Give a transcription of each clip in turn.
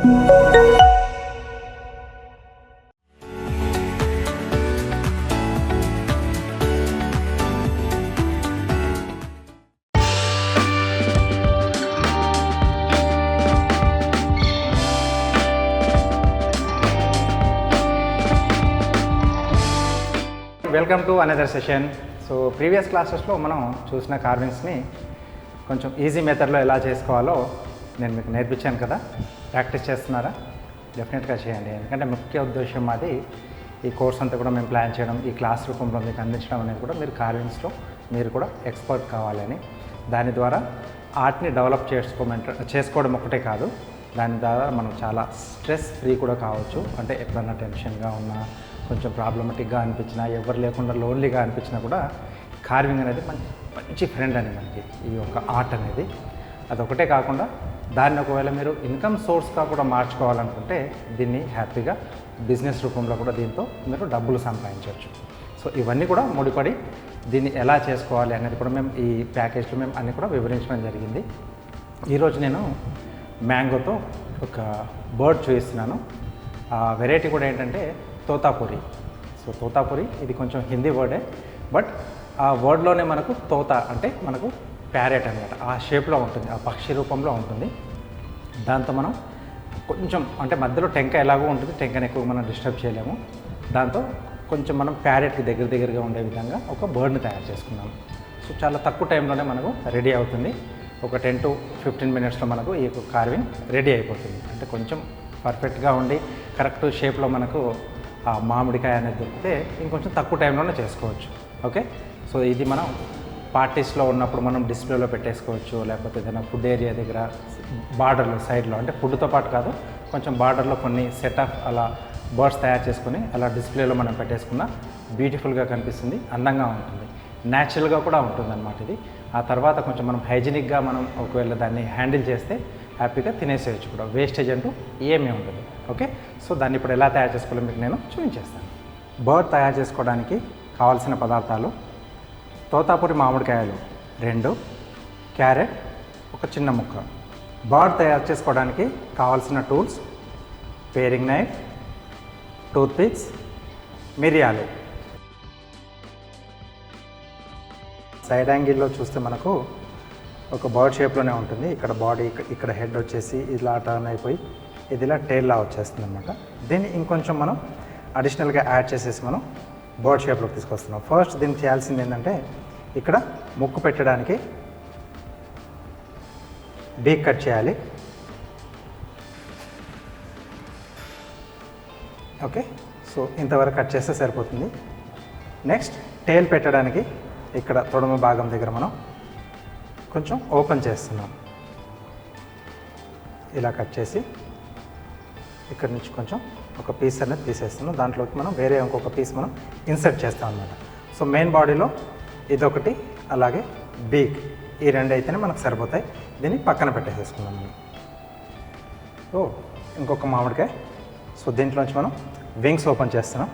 Welcome to another session. So previous క్లాసెస్లో మనం చూసిన కార్వింగ్స్ని కొంచెం ఈజీ మెథడ్లో ఎలా చేసుకోవాలో నేను మీకు నేర్పించాను కదా. ప్రాక్టీస్ చేస్తున్నారా? డెఫినెట్గా చేయండి. ఎందుకంటే ముఖ్య ఉద్దేశం మాది ఈ కోర్స్ అంతా కూడా మేము ప్లాన్ చేయడం, ఈ క్లాస్ రూపంలో మీకు అందించడం అనేది కూడా మీరు కార్వింగ్స్లో మీరు కూడా ఎక్స్పర్ట్ కావాలని, దాని ద్వారా ఆర్ట్ని డెవలప్ చేసుకోవడం ఒకటే కాదు, దాని ద్వారా మనం చాలా స్ట్రెస్ ఫ్రీ కూడా కావచ్చు. అంటే ఎప్పుడన్నా టెన్షన్గా ఉన్నా, కొంచెం ప్రాబ్లమటిక్గా అనిపించినా, ఎవరు లేకుండా లోన్లీగా అనిపించినా కూడా కార్వింగ్ అనేది మంచి ఫ్రెండ్ అని మనకి ఈ యొక్క ఆర్ట్ అనేది. అదొకటే కాకుండా దాన్ని ఒకవేళ మీరు ఇన్కమ్ సోర్స్గా కూడా మార్చుకోవాలనుకుంటే దీన్ని హ్యాపీగా బిజినెస్ రూపంలో కూడా దీంతో మీరు డబ్బులు సంపాదించవచ్చు. సో ఇవన్నీ కూడా ముడిపడి దీన్ని ఎలా చేసుకోవాలి అనేది కూడా మేము ఈ ప్యాకేజ్లో మేము అన్నీ కూడా వివరించడం జరిగింది. ఈరోజు నేను మ్యాంగోతో ఒక బర్డ్ చూపిస్తున్నాను. ఆ వెరైటీ కూడా ఏంటంటే తోతాపురి. సో తోతాపురి ఇది కొంచెం హిందీ వర్డే, బట్ ఆ వర్డ్లోనే మనకు తోత అంటే మనకు ప్యారెట్ అనమాట. ఆ షేప్లో ఉంటుంది, ఆ పక్షి రూపంలో ఉంటుంది. దాంతో మనం కొంచెం అంటే మధ్యలో టెంక ఎలాగో ఉంటుంది, టెంకని ఎక్కువ మనం డిస్టర్బ్ చేయలేము. దాంతో కొంచెం మనం ప్యారెట్కి దగ్గరగా ఉండే విధంగా ఒక బర్డ్ని తయారు చేసుకున్నాము. సో చాలా తక్కువ టైంలోనే మనకు రెడీ అవుతుంది. ఒక 10 to 15 మినిట్స్లో మనకు ఈ కార్వింగ్ రెడీ అయిపోతుంది. అంటే కొంచెం పర్ఫెక్ట్గా ఉండి కరెక్ట్ షేప్లో మనకు ఆ మామిడికాయ అనేది దొరికితే ఇంకొంచెం తక్కువ టైంలోనే చేసుకోవచ్చు. ఓకే, సో ఇది మనం పార్టీస్లో ఉన్నప్పుడు మనం డిస్ప్లేలో పెట్టేసుకోవచ్చు, లేకపోతే ఏదైనా ఫుడ్ ఏరియా దగ్గర బార్డర్లో సైడ్లో, అంటే ఫుడ్తో పాటు కాదు, కొంచెం బార్డర్లో కొన్ని సెటప్ అలా బర్డ్స్ తయారు చేసుకుని అలా డిస్ప్లేలో మనం పెట్టేసుకున్న బ్యూటిఫుల్గా కనిపిస్తుంది, అందంగా ఉంటుంది, న్యాచురల్గా కూడా ఉంటుంది అన్నమాట ఇది. ఆ తర్వాత కొంచెం మనం హైజీనిక్గా మనం ఒకవేళ దాన్ని హ్యాండిల్ చేస్తే హ్యాపీగా తినేసేయచ్చు కూడా, వేస్టేజ్ అంటూ ఏమీ ఉండదు. ఓకే, సో దాన్ని ఇప్పుడు ఎలా తయారు చేసుకోవాలో మీకు నేను చూపించేస్తాను. బర్డ్ తయారు చేసుకోవడానికి కావాల్సిన పదార్థాలు: తోతాపురి మామిడికాయలు 2, క్యారెట్ ఒక చిన్న ముక్క. బర్డ్ తయారు చేసుకోవడానికి కావాల్సిన టూల్స్: పేరింగ్ నైఫ్, టూత్పిక్స్, మిరియాలు. సైడ్ యాంగిల్లో చూస్తే మనకు ఒక బర్డ్ షేప్లోనే ఉంటుంది. ఇక్కడ బాడీ, ఇక్కడ హెడ్ వచ్చేసి ఇలా టర్న్ అయిపోయి ఇది ఇలా టైల్లా వచ్చేస్తుంది అనమాట. దీన్ని ఇంకొంచెం మనం అడిషనల్గా యాడ్ చేసేసి మనం బర్డ్ షేప్లోకి తీసుకొస్తున్నాం. ఫస్ట్ దీన్ని చేయాల్సింది ఏంటంటే ఇక్కడ ముక్కు పెట్టడానికి బీక్ కట్ చేయాలి. ఓకే, సో ఇంతవరకు కట్ చేస్తే సరిపోతుంది. నెక్స్ట్ టైల్ పెట్టడానికి ఇక్కడ తొడమ భాగం దగ్గర మనం కొంచెం ఓపెన్ చేస్తున్నాం. ఇలా కట్ చేసి ఇక్కడ నుంచి కొంచెం ఒక పీస్ అనేది తీసేస్తున్నాం. దాంట్లోకి మనం వేరే ఇంకొక పీస్ మనం ఇన్సర్ట్ చేస్తాం అన్నమాట. సో మెయిన్ బాడీలో ఇదొకటి, అలాగే బీక్, ఈ 2 అయితేనే మనకు సరిపోతాయి. దీన్ని పక్కన పెట్టేసేసుకున్నాం మనం. సో ఇంకొక మామిడికాయ. సో దీంట్లోంచి మనం వింగ్స్ ఓపెన్ చేస్తున్నాం.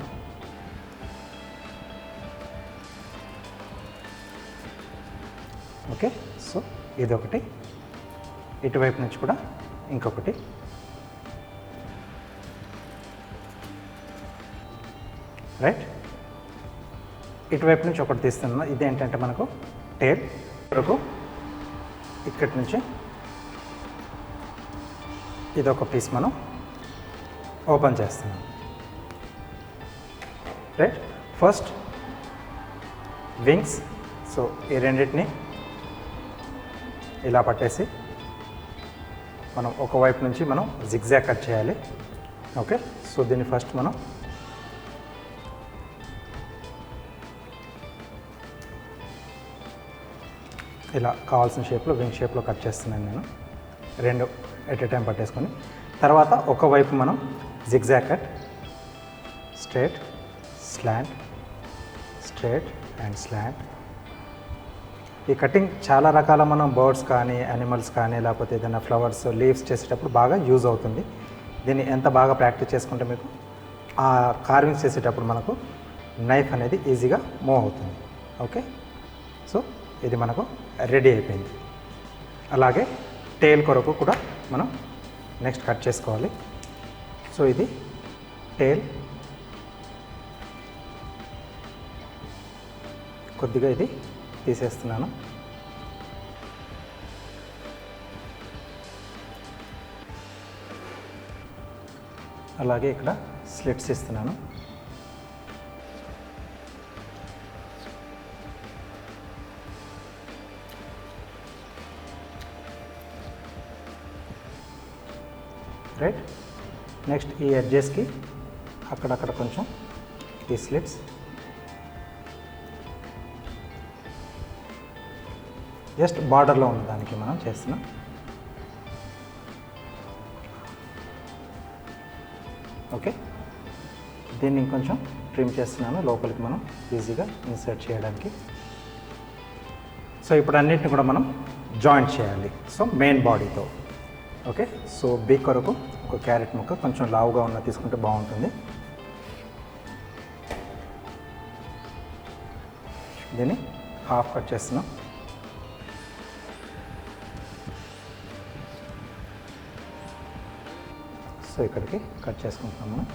ఓకే, సో ఇదొకటి, ఇటువైపు నుంచి కూడా ఇంకొకటి. రైట్, ఇటువైపు నుంచి ఒకటి తీస్తున్నాం. ఇదేంటంటే మనకు టేల్ వరకు ఇక్కడి నుంచి ఇదొక పీస్ మనం ఓపెన్ చేస్తున్నాం. Right, first wings. సో ఈ రెండింటిని ఇలా పట్టేసి మనం ఒకవైపు నుంచి మనం జిగ్జాగ్ కట్ చేయాలి. ఓకే, సో దీన్ని ఫస్ట్ మనం ఇలా కావాల్సిన షేప్లో వింగ్ షేప్లో కట్ చేస్తున్నాను నేను. 2 ఎట్ ఏ టైం పట్టేసుకొని తర్వాత ఒకవైపు మనం zigzag cut, straight, slant, straight and slant. ఈ కటింగ్ చాలా రకాల మనం బర్డ్స్ కానీ, యానిమల్స్ కానీ, లేకపోతే ఏదైనా ఫ్లవర్స్, లీవ్స్ చేసేటప్పుడు బాగా యూజ్ అవుతుంది. దీన్ని ఎంత బాగా ప్రాక్టీస్ చేసుకుంటే మీకు ఆ కార్వింగ్స్ చేసేటప్పుడు మనకు నైఫ్ అనేది ఈజీగా మూవ్ అవుతుంది. ఓకే, సో ఇది మనకు రెడీ అయిపోయింది. అలాగే టేల్ కొరకు కూడా మనం నెక్స్ట్ కట్ చేసుకోవాలి. సో ఇది టేల్, కొద్దిగా ఇది తీసేస్తున్నాను. అలాగే ఇక్కడ స్లిట్స్ ఇస్తున్నాను. రైట్. నెక్స్ట్ ఈ ఎడ్జెస్కి అక్కడక్కడ కొంచెం ఈ స్లిట్స్, జస్ట్ బార్డర్లో ఉన్న దానికి మనం చేస్తున్నాం. ఓకే, దీన్ని ఇంకొంచెం ట్రిమ్ చేస్తున్నాను లోపలికి మనం ఈజీగా ఇన్సర్ట్ చేయడానికి. సో ఇప్పుడు అన్నిటిని కూడా మనం జాయింట్ చేయాలి. సో మెయిన్ బాడీతో. ఓకే, సో బీక్ కొరకు ఒక క్యారెట్ ముక్క కొంచెం లావుగా ఉన్న తీసుకుంటే బాగుంటుంది. దీన్ని హాఫ్ కట్ చేస్తున్నాం. సో ఇక్కడికి కట్ చేసుకుంటున్నాం మనం.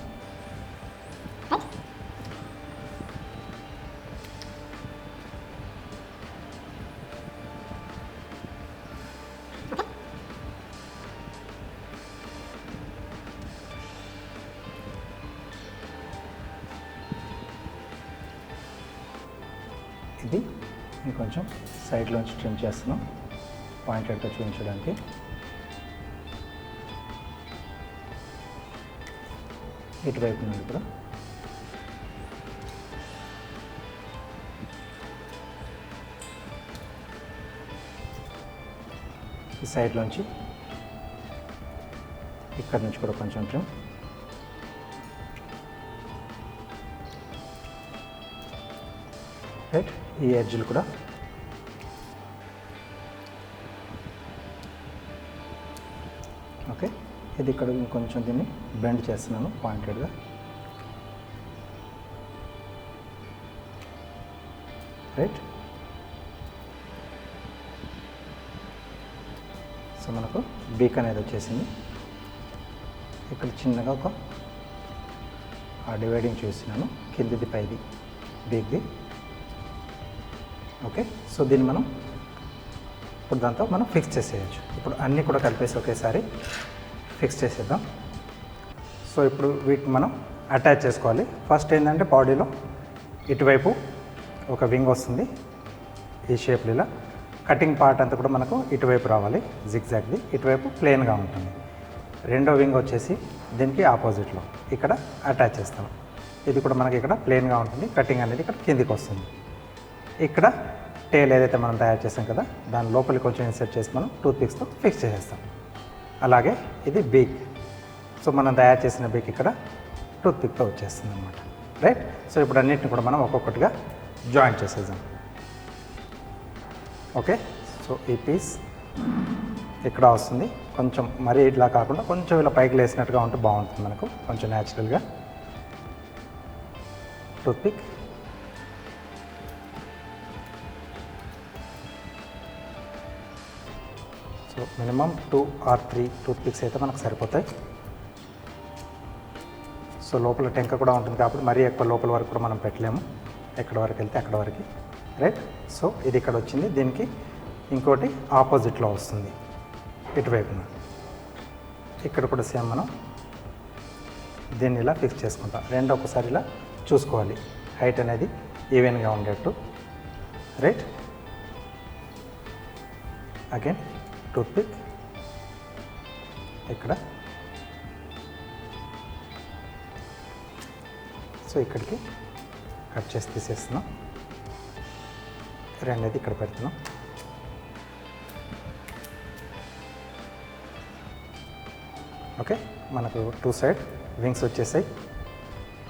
ఇది ఇంకొంచెం సైడ్లోంచి ట్రిమ్ చేస్తున్నాం పాయింటెడ్గా చూపించడానికి. ఇటువైపు నుండి కూడా ఈ సైడ్లోంచి ఇక్కడ నుంచి కూడా కొంచెం ట్రిమ్. రైట్, ఈ ఎడ్జ్లు కూడా ఓకే. ఇది ఇక్కడ ఇంకొంచెం దీన్ని బెండ్ చేస్తున్నాను పాయింటెడ్గా. రైట్, సో మనకు బీక్ అనేది వచ్చేసింది. ఇక్కడ చిన్నగా ఒక డివైడింగ్ చూస్తున్నాను, కిందిది పైది బీక్ది. ఓకే, సో దీన్ని మనం ఇప్పుడు దాంతో మనం ఫిక్స్ చేసేయచ్చు. ఇప్పుడు అన్నీ కూడా కలిపేసి ఒకేసారి ఫిక్స్ చేసేద్దాం. సో ఇప్పుడు వీటిని మనం అటాచ్ చేసుకోవాలి. ఫస్ట్ ఏంటంటే బాడీలో ఇటువైపు ఒక వింగ్ వస్తుంది ఈ షేప్లో. ఇలా కటింగ్ పార్ట్ అంతా కూడా మనకు ఇటువైపు రావాలి, జిగ్జాగ్ది. ఇటువైపు ప్లెయిన్గా ఉంటుంది. రెండో వింగ్ వచ్చేసి దీనికి ఆపోజిట్లో ఇక్కడ అటాచ్ చేస్తాం. ఇది కూడా మనకి ఇక్కడ ప్లెయిన్గా ఉంటుంది. కటింగ్ అనేది ఇక్కడ కిందికి వస్తుంది. ఇక్కడ టేల్ ఏదైతే మనం తయారు చేసాం కదా, దాని లోపలికి కొంచెం ఇన్సర్ట్ చేసి మనం టూత్ పిక్స్తో ఫిక్స్ చేసేస్తాం. అలాగే ఇది బీక్. సో మనం తయారు చేసిన బీక్ ఇక్కడ టూత్ పిక్తో వచ్చేస్తుంది అనమాట. రైట్, సో ఇప్పుడు అన్నింటిని కూడా మనం ఒక్కొక్కటిగా జాయింట్ చేసేద్దాం. ఓకే, సో ఈ పీస్ ఇక్కడ వస్తుంది. కొంచెం మరీ ఇట్లా కాకుండా కొంచెం ఇలా పైకి లేసినట్టుగా ఉంటే బాగుంటుంది మనకు, కొంచెం న్యాచురల్గా. Toothpick so minimum 2 or 3 toothpicks అయితే మనకు సరిపోతాయి. సో లోపల టెంక కూడా ఉంటుంది కాబట్టి మరీ ఎక్కువ లోపల వరకు కూడా మనం పెట్టలేము. ఎక్కడ వరకు వెళ్తే అక్కడ వరకు. రైట్, సో ఇది ఇక్కడ వచ్చింది. దీనికి ఇంకోటి ఆపోజిట్లో వస్తుంది ఇటువైపున. ఇక్కడ కూడా సేమ్ మనం దీన్ని ఇలా ఫిక్స్ చేసుకుంటాం. రెండు ఒకసారి ఇలా చూసుకోవాలి, హైట్ అనేది ఈవెన్గా ఉండేట్టు. రైట్, అగైన్ టూత్ పిక్ ఇక్కడ. సో ఇక్కడికి కట్ చేసి తీసేస్తున్నాం. రెండేది ఇక్కడ పెడుతున్నాం. ఓకే, మనకు 2 సైడ్ వింగ్స్ వచ్చేసాయి.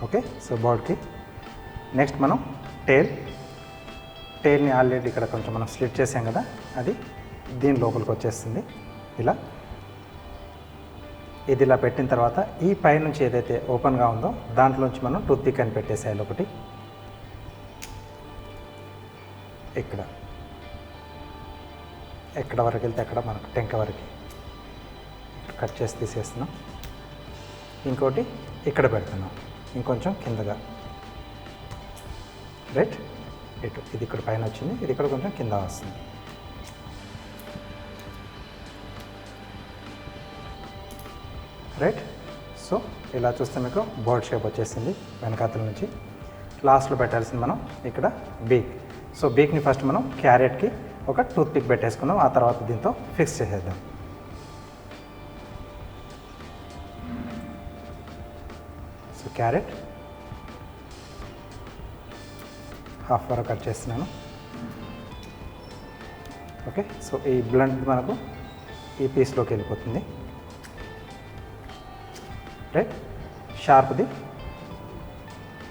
ఓకే, సో బర్డ్కి నెక్స్ట్ మనం టేల్ని ఆల్రెడీ ఇక్కడ కొంచెం మనం స్లిట్ చేసాం కదా, అది దీని లోపలికి వచ్చేస్తుంది. ఇలా ఇది ఇలా పెట్టిన తర్వాత ఈ పై నుంచి ఏదైతే ఓపెన్గా ఉందో దాంట్లోంచి మనం టూత్ పిక్ అని పెట్టేసేయాలి ఒకటి. ఎక్కడ వరకు వెళ్తే అక్కడ మనకు టెంక వరకు కట్ చేసి తీసేస్తున్నాం. ఇంకోటి ఇక్కడ పెడుతున్నాం, ఇంకొంచెం కిందగా. రైట్, ఇటు ఇది ఇక్కడ పైన వచ్చింది, ఇది ఇక్కడ కొంచెం కింద వస్తుంది. రైట్. సో ఇలా చూస్తే మీకు బర్డ్ షేప్ వచ్చేసింది వెనకాతల నుంచి. లాస్ట్లో పెట్టాల్సింది మనం ఇక్కడ బీక్. సో బీక్ని ఫస్ట్ మనం క్యారెట్కి ఒక టూత్ పిక్ పెట్టేసుకున్నాం, ఆ తర్వాత దీంతో ఫిక్స్ చేసేద్దాం. సో క్యారెట్ హాఫ్ వరకు కట్ చేస్తున్నాను. ఓకే, సో ఈ బ్లంట్ మనకు ఈ పీస్లోకి వెళ్ళిపోతుంది. రైట్, షార్ప్ది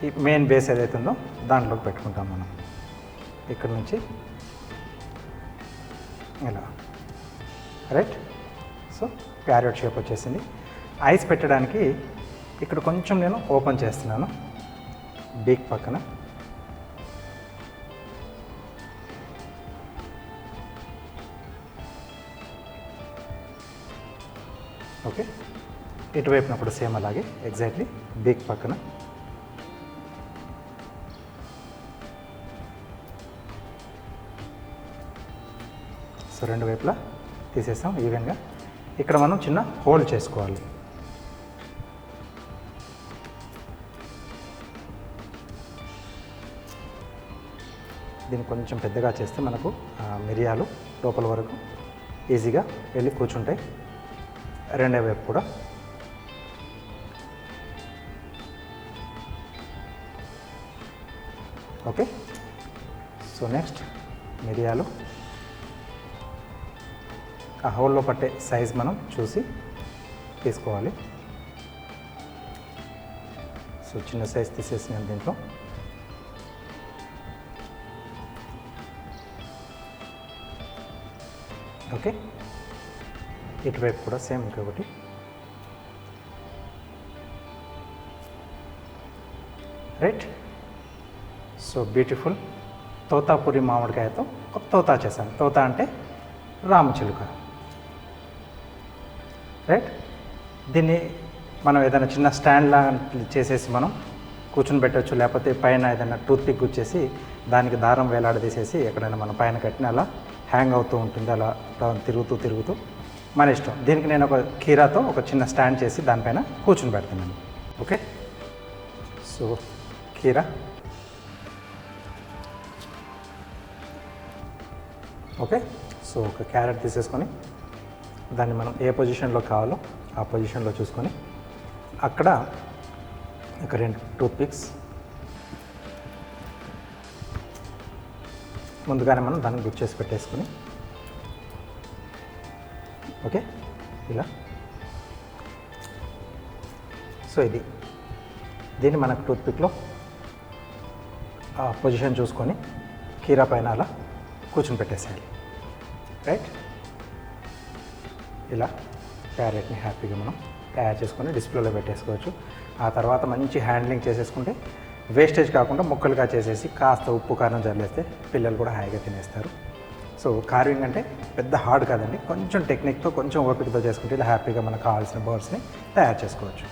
ఈ మెయిన్ బేస్ ఏదైతే ఉందో దాంట్లోకి పెట్టుకుంటాం మనం. ఇక్కడ నుంచి ఇలా. రైట్, సో ప్యారెట్ షేప్ వచ్చేసింది. ఐస్ పెట్టడానికి ఇక్కడ కొంచెం నేను ఓపెన్ చేస్తున్నాను బీక్ పక్కన. ఓకే, ఇటువైపునప్పుడు సేమ్ అలాగే ఎగ్జాక్ట్లీ బీక్ పక్కన. సో రెండు వైపులా తీసేసాం ఈవెన్గా. ఇక్కడ మనం చిన్న హోల్డ్ చేసుకోవాలి. దీన్ని కొంచెం పెద్దగా చేస్తే మనకు మిరియాలు లోపల వరకు ఈజీగా వెళ్ళి కూర్చుంటాయి, రెండో వైపు కూడా. ఓకే, సో నెక్స్ట్ మిరియాలు ఆ హోల్లో పట్టే సైజ్ మనం చూసి తీసుకోవాలి. సో చిన్న సైజ్ తీసేసి నేను దీంట్లో ఓకే. ఇటువైపు కూడా సేమ్ ఇంకొకటి. రైట్, సో బ్యూటిఫుల్ తోతాపూరి మామిడికాయతో ఒక తోతా చేశాను. తోతా అంటే రామచిలుక. రైట్, దీన్ని మనం ఏదైనా చిన్న స్టాండ్ లాగా చేసేసి మనం కూర్చుని పెట్టవచ్చు, లేకపోతే పైన ఏదైనా టూత్ పిక్ గుచ్చేసి దానికి దారం వేలాడదీసేసి ఎక్కడైనా మన పైన కట్టిన అలా హ్యాంగ్ అవుతూ ఉంటుంది, అలా తిరుగుతూ మన ఇష్టం. దీనికి నేను ఒక కీరాతో ఒక చిన్న స్టాండ్ చేసి దానిపైన కూర్చుని పెడుతున్నాను. ఓకే, సో కీరా. ఓకే, సో ఒక క్యారెట్ తీసేసుకొని దాన్ని మనం ఏ పొజిషన్లో కావాలో ఆ పొజిషన్లో చూసుకొని అక్కడ ఒక 2 టూత్ పిక్స్ ముందుగానే మనం దాన్ని గుర్తు చేసి పెట్టేసుకొని ఓకే ఇలా. సో దీన్ని మనకు టూత్ పిక్లో పొజిషన్ చూసుకొని కీరా పైన అలా కూర్చుని పెట్టేసేయాలి. రైట్, ఇలా క్యారెట్ని హ్యాపీగా మనం తయారు చేసుకొని డిస్ప్లేలో పెట్టేసుకోవచ్చు. ఆ తర్వాత మంచి హ్యాండ్లింగ్ చేసేసుకుంటే వేస్టేజ్ కాకుండా ముక్కలుగా చేసేసి కాస్త ఉప్పు కారం చల్లేస్తే పిల్లలు కూడా హాయిగా తినేస్తారు. సో కార్వింగ్ అంటే పెద్ద హార్డ్ కాదండి, కొంచెం టెక్నిక్తో కొంచెం ఓపికతో చేసుకుంటే ఇలా హ్యాపీగా మనకు కావాల్సిన బర్డ్స్ని తయారు చేసుకోవచ్చు.